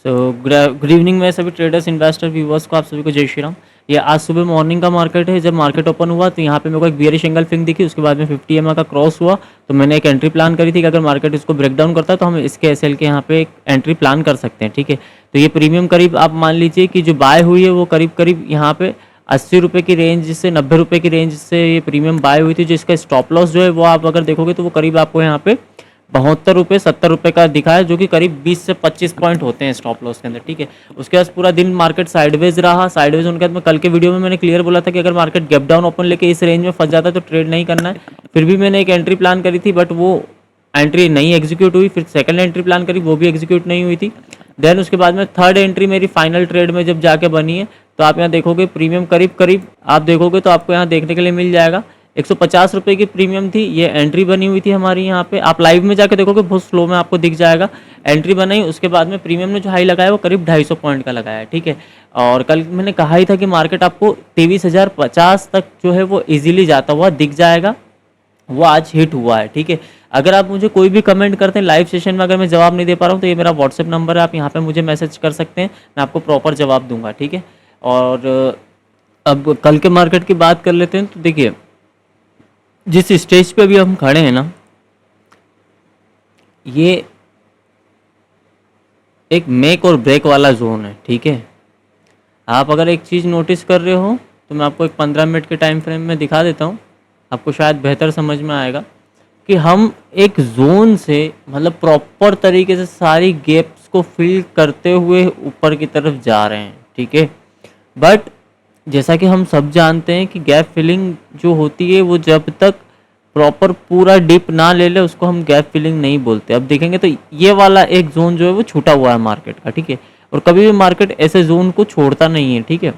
So good evening में सभी traders investor viewers को, आप सभी को जय श्री राम। ये आज सुबह मॉर्निंग का मार्केट है। जब मार्केट ओपन हुआ तो यहाँ पे मेरे को एक बियरिश एंगल फिंग दिखी, उसके बाद में 50 EMA का क्रॉस हुआ। तो मैंने एक एंट्री प्लान करी थी कि अगर मार्केट इसको ब्रेक डाउन करता है तो हम इसके एसएल के यहाँ पे एक एंट्री प्लान कर सकते हैं। ठीक है, तो ये प्रीमियम करीब आप मान लीजिए कि जो बाय हुई है वो करीब करीब यहाँ पे 80 रुपये की रेंज से 90 रुपये की रेंज से ये प्रीमियम बाय हुई थी। जो इसका स्टॉप लॉस जो है वो आप अगर देखोगे तो वो करीब आपको यहाँ पे 72 रुपये 70 रुपये का दिखा है, जो कि करीब 20 से 25 पॉइंट होते हैं स्टॉप लॉस के अंदर। ठीक है, उसके बाद पूरा दिन मार्केट साइडवेज रहा। साइडवेज होने के बाद में कल के वीडियो में मैंने क्लियर बोला था कि अगर मार्केट गैप डाउन ओपन लेके इस रेंज में फंस जाता है तो ट्रेड नहीं करना है। फिर भी मैंने एक एंट्री प्लान करी थी, बट वो एंट्री नहीं एग्जीक्यूट हुई। फिर सेकंड एंट्री प्लान करी, वो भी एग्जीक्यूट नहीं हुई थी। देन उसके बाद में थर्ड एंट्री मेरी फाइनल ट्रेड में जब जाके बनी है, तो आप यहाँ देखोगे प्रीमियम करीब करीब आप देखोगे तो आपको यहाँ देखने के लिए मिल जाएगा 150 रुपये की प्रीमियम थी। ये एंट्री बनी हुई थी हमारी यहाँ पे। आप लाइव में जाके देखोगे बहुत स्लो में आपको दिख जाएगा। एंट्री बनाई, उसके बाद में प्रीमियम ने जो हाई लगाया वो करीब 250 पॉइंट का लगाया है। ठीक है, और कल मैंने कहा ही था कि मार्केट आपको 23,050 तक जो है वो इजीली जाता हुआ दिख जाएगा। वो आज हिट हुआ है। ठीक है, अगर आप मुझे कोई भी कमेंट करते हैं लाइव सेशन में, अगर मैं जवाब नहीं दे पा रहा हूँ तो ये मेरा व्हाट्सएप नंबर है, आप यहाँ पे मुझे मैसेज कर सकते हैं, मैं आपको प्रॉपर जवाब दूंगा। ठीक है, और अब कल के मार्केट की बात कर लेते हैं। तो देखिए, जिस स्टेज पे अभी हम खड़े हैं ना, ये एक मेक और ब्रेक वाला जोन है। ठीक है, आप अगर एक चीज़ नोटिस कर रहे हो तो मैं आपको एक 15 मिनट के टाइम फ्रेम में दिखा देता हूँ, आपको शायद बेहतर समझ में आएगा कि हम एक जोन से मतलब प्रॉपर तरीके से सारी गैप्स को फिल करते हुए ऊपर की तरफ जा रहे हैं। ठीक है, बट जैसा कि हम सब जानते हैं कि गैप फिलिंग जो होती है वो जब तक प्रॉपर पूरा डिप ना ले ले उसको हम गैप फिलिंग नहीं बोलते। अब देखेंगे तो ये वाला एक जोन जो है वो छूटा हुआ है मार्केट का। ठीक है, और कभी भी मार्केट ऐसे जोन को छोड़ता नहीं है। ठीक है,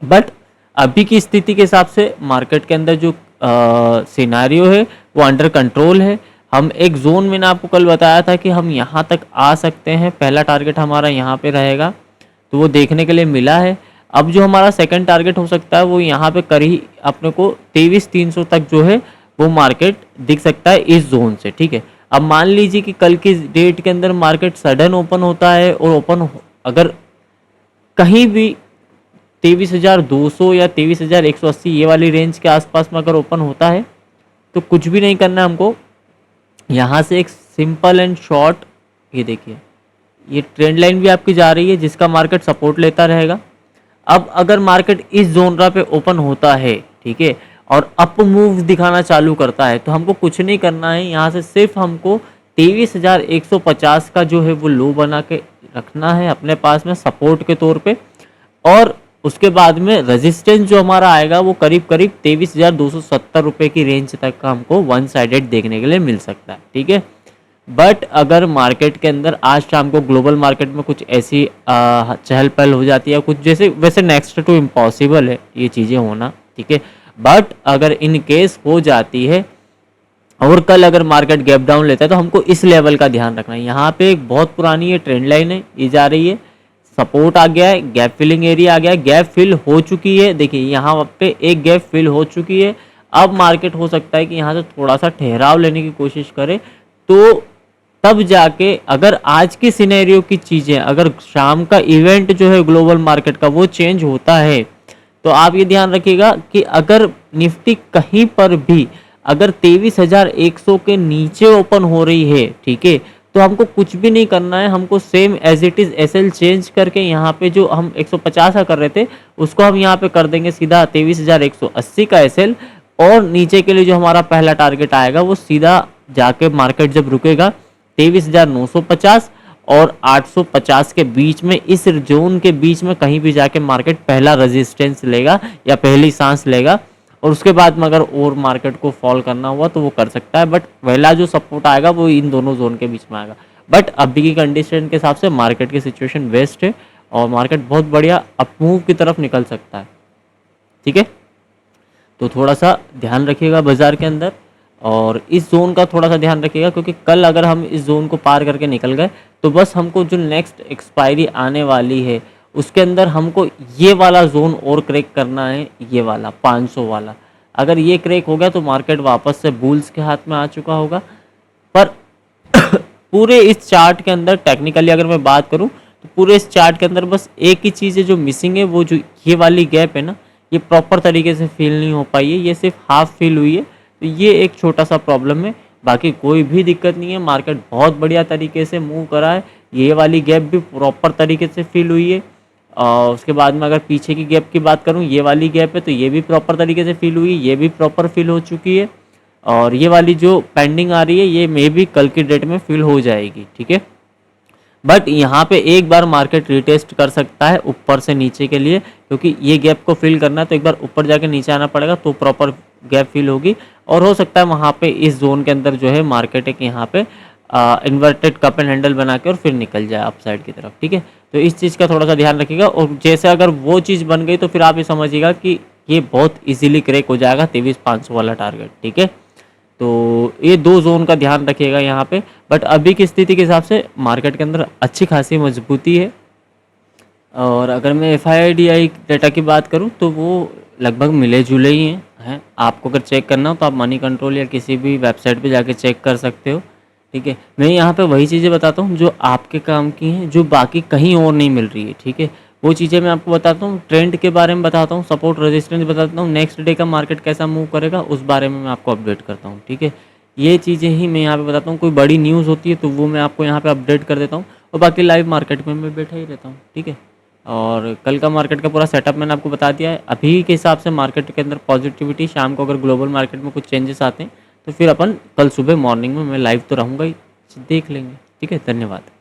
बट अभी की स्थिति के हिसाब से मार्केट के अंदर जो सिनारियो है वो अंडर कंट्रोल है। हम एक जोन, मैंने आपको कल बताया था कि हम यहाँ तक आ सकते हैं, पहला टारगेट हमारा यहाँ पे रहेगा, तो वो देखने के लिए मिला है। अब जो हमारा सेकंड टारगेट हो सकता है वो यहाँ पे करीब अपने को 23,300 तक जो है वो मार्केट दिख सकता है इस जोन से। ठीक है, अब मान लीजिए कि कल की डेट के अंदर मार्केट सडन ओपन होता है और अगर कहीं भी 23,200 या 23,180 ये वाली रेंज के आसपास में अगर ओपन होता है तो कुछ भी नहीं करना है हमको। यहाँ से एक सिंपल एंड शॉर्ट, ये देखिए ये ट्रेंड लाइन भी आपकी जा रही है जिसका मार्केट सपोर्ट लेता रहेगा। अब अगर मार्केट इस जोनरा पे ओपन होता है, ठीक है, और अप मूव दिखाना चालू करता है तो हमको कुछ नहीं करना है। यहाँ से सिर्फ हमको 23,150 का जो है वो लो बना के रखना है अपने पास में सपोर्ट के तौर पे, और उसके बाद में रेजिस्टेंस जो हमारा आएगा वो करीब करीब 23,270 रुपये की रेंज तक का हमको वन साइडेड देखने के लिए मिल सकता है। ठीक है, बट अगर मार्केट के अंदर आज शाम को ग्लोबल मार्केट में कुछ ऐसी चहल पहल हो जाती है, कुछ जैसे वैसे नेक्स्ट टू इम्पॉसिबल है ये चीज़ें होना। ठीक है, बट अगर इन केस हो जाती है और कल अगर मार्केट गैप डाउन लेता है तो हमको इस लेवल का ध्यान रखना है। यहाँ पे एक बहुत पुरानी ये ट्रेंड लाइन है, ये जा रही है, सपोर्ट आ गया है, गैप फिलिंग एरिया आ गया है, गैप फिल हो चुकी है। देखिए यहाँ पे एक गैप फिल हो चुकी है। अब मार्केट हो सकता है कि यहाँ से थोड़ा सा ठहराव लेने की कोशिश करे, तो तब जाके अगर आज की सिनेरियो की चीज़ें, अगर शाम का इवेंट जो है ग्लोबल मार्केट का वो चेंज होता है तो आप ये ध्यान रखिएगा कि अगर निफ्टी कहीं पर भी अगर 23,100 के नीचे ओपन हो रही है, ठीक है, तो हमको कुछ भी नहीं करना है। हमको same as it is SL change करके यहाँ पे जो हम 150 का कर रहे थे उसको हम यहाँ पे कर देंगे सीधा 23,180 का एसएल, और नीचे के लिए जो हमारा पहला टारगेट आएगा वो सीधा जाके मार्केट जब रुकेगा 23,950 और 850 के बीच में, इस जोन के बीच में कहीं भी जाके मार्केट पहला रेजिस्टेंस लेगा या पहली सांस लेगा, और उसके बाद में अगर और मार्केट को फॉल करना हुआ तो वो कर सकता है। बट पहला जो सपोर्ट आएगा वो इन दोनों जोन के बीच में आएगा। बट अभी की कंडीशन के हिसाब से मार्केट की सिचुएशन बेस्ट है और मार्केट बहुत बढ़िया अपमूव की तरफ निकल सकता है। ठीक है, तो थोड़ा सा ध्यान रखिएगा बाजार के अंदर, और इस जोन का थोड़ा सा ध्यान रखिएगा, क्योंकि कल अगर हम इस जोन को पार करके निकल गए तो बस हमको जो नेक्स्ट एक्सपायरी आने वाली है उसके अंदर हमको ये वाला जोन और क्रैक करना है, ये वाला 500 वाला। अगर ये क्रैक हो गया तो मार्केट वापस से बुल्स के हाथ में आ चुका होगा। पर पूरे इस चार्ट के अंदर टेक्निकली अगर मैं बात करूं तो पूरे इस चार्ट के अंदर बस एक ही चीज़ है जो मिसिंग है, वो जो ये वाली गैप है ना, ये प्रॉपर तरीके से फिल नहीं हो पाई है, ये सिर्फ हाफ फिल हुई है। तो ये एक छोटा सा प्रॉब्लम है, बाकी कोई भी दिक्कत नहीं है। मार्केट बहुत बढ़िया तरीके से मूव करा है, ये वाली गैप भी प्रॉपर तरीके से फिल हुई है। और उसके बाद में अगर पीछे की गैप की बात करूँ, ये वाली गैप है तो ये भी प्रॉपर तरीके से फिल हुई, ये भी प्रॉपर फिल हो चुकी है। और ये वाली जो पेंडिंग आ रही है ये मे भी कल की डेट में फिल हो जाएगी, ठीक है। बट यहाँ पे एक बार मार्केट रिटेस्ट कर सकता है ऊपर से नीचे के लिए, क्योंकि ये गैप को फिल करना है तो एक बार ऊपर जाके नीचे आना पड़ेगा तो प्रॉपर गैप फिल होगी। और हो सकता है वहाँ पे इस जोन के अंदर जो है मार्केट एक यहाँ पे इन्वर्टेड कप एंड हैंडल बना के और फिर निकल जाए अपसाइड की तरफ, ठीक है। तो इस चीज़ का थोड़ा सा ध्यान रखिएगा, और जैसे अगर वो चीज़ बन गई तो फिर आप ये समझिएगा कि ये बहुत इजीली क्रैक हो जाएगा 23,500 वाला टारगेट, ठीक है। तो ये दो जोन का ध्यान रखिएगा यहाँ पे। बट अभी की स्थिति के हिसाब से मार्केट के अंदर अच्छी खासी मजबूती है। और अगर मैं FIDI डेटा की बात करूँ तो वो लगभग मिले जुले ही हैं। आपको अगर चेक करना हो तो आप मनी कंट्रोल या किसी भी वेबसाइट पे जाके चेक कर सकते हो, ठीक है। मैं यहाँ पे वही चीज़ें बताता हूँ जो आपके काम की हैं, जो बाकी कहीं और नहीं मिल रही है, ठीक है। वो चीज़ें मैं आपको बताता हूँ, ट्रेंड के बारे में बताता हूँ, सपोर्ट रेजिस्टेंस बताता हूँ, नेक्स्ट डे का मार्केट कैसा मूव करेगा उस बारे में मैं आपको अपडेट करता हूँ, ठीक है। ये चीज़ें ही मैं यहाँ पे बताता हूँ। कोई बड़ी न्यूज़ होती है तो वो मैं आपको यहाँ पे अपडेट कर देता हूँ, और बाकी लाइव मार्केट में मैं बैठा ही रहता हूँ, ठीक है। और कल का मार्केट का पूरा सेटअप मैंने आपको बता दिया है। अभी के हिसाब से मार्केट के अंदर पॉजिटिविटी, शाम को अगर ग्लोबल मार्केट में कुछ चेंजेस आते हैं तो फिर अपन कल सुबह मॉर्निंग में मैं लाइव तो रहूँगा ही, देख लेंगे, ठीक है। धन्यवाद।